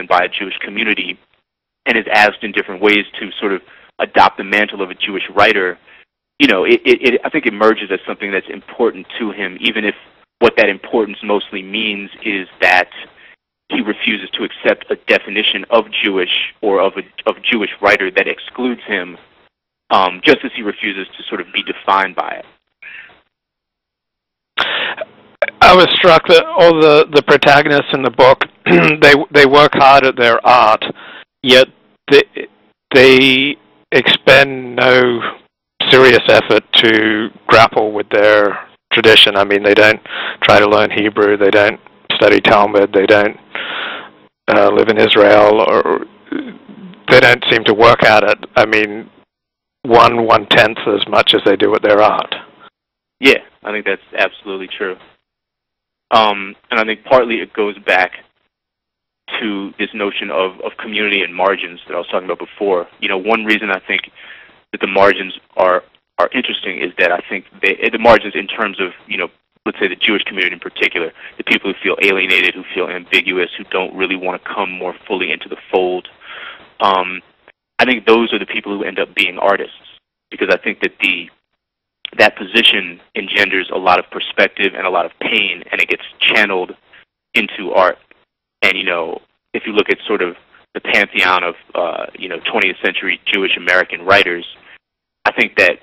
by a Jewish community and is asked in different ways to sort of adopt the mantle of a Jewish writer, you know, I think it emerges as something that's important to him, even if what that importance mostly means is that he refuses to accept a definition of Jewish or of Jewish writer that excludes him, just as he refuses to sort of be defined by it. I was struck that all the protagonists in the book, they work hard at their art, yet they expend no serious effort to grapple with their tradition. I mean, they don't try to learn Hebrew, they don't study Talmud, they don't live in Israel, or they don't seem to work at it. I mean, 1/10 as much as they do at their art. Yeah, I think that's absolutely true. And I think partly it goes back to this notion of community and margins that I was talking about before. You know, one reason I think that the margins are interesting is that I think the margins in terms of, you know, let's say the Jewish community in particular, the people who feel alienated, who feel ambiguous, who don't really want to come more fully into the fold, I think those are the people who end up being artists, because I think that that position engenders a lot of perspective and a lot of pain, and it gets channeled into art. And, you know, if you look at sort of the pantheon of, you know, 20th century Jewish American writers, I think that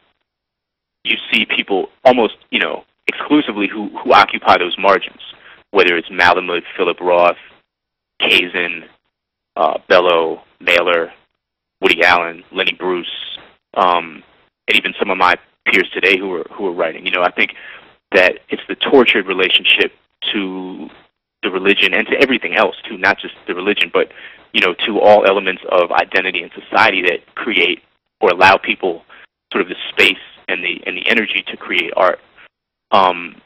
you see people almost, you know, exclusively who occupy those margins, whether it's Malamud, Philip Roth, Kazin, Bellow, Mailer, Woody Allen, Lenny Bruce, and even some of my peers today who are writing. You know, I think that it's the tortured relationship to the religion and to everything else too, not just the religion, but, you know, to all elements of identity and society that create or allow people sort of the space and the energy to create art. And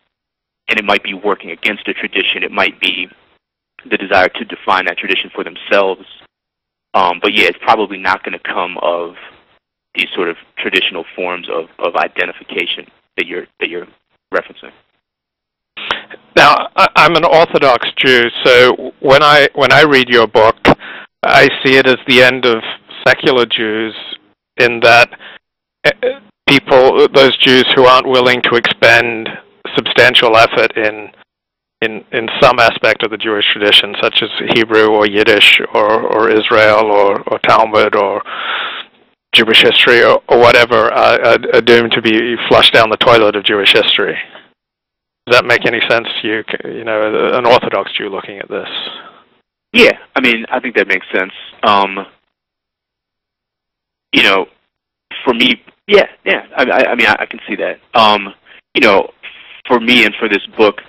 it might be working against a tradition. It might be the desire to define that tradition for themselves. But yeah, it's probably not going to come of these sort of traditional forms of identification that you're referencing. Now, I'm an Orthodox Jew, so when I read your book, I see it as the end of secular Jews, in that people, those Jews who aren't willing to expend substantial effort in some aspect of the Jewish tradition, such as Hebrew or Yiddish or Israel or Talmud or Jewish history or whatever, are doomed to be flushed down the toilet of Jewish history. Does that make any sense to you? You know, an Orthodox Jew looking at this. Yeah, I mean, I think that makes sense. You know, for me, yeah. I mean, I can see that. You know, for me and for this book,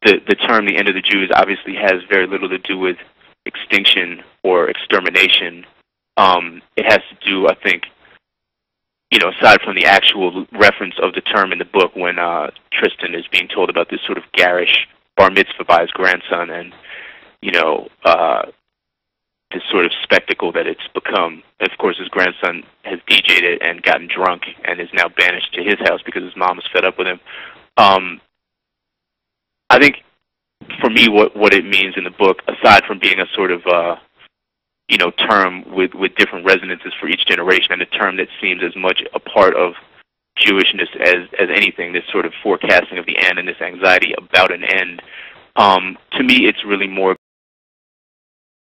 the term "the end of the Jews" obviously has very little to do with extinction or extermination. It has to do, I think, you know, aside from the actual reference of the term in the book when Tristan is being told about this sort of garish bar mitzvah by his grandson, and, you know, this sort of spectacle that it's become. And of course, his grandson has DJ'd it and gotten drunk and is now banished to his house because his mom is fed up with him. I think, for me, what it means in the book, aside from being a sort of you know, term with different resonances for each generation, and a term that seems as much a part of Jewishness as anything, this sort of forecasting of the end and this anxiety about an end. To me, it's really more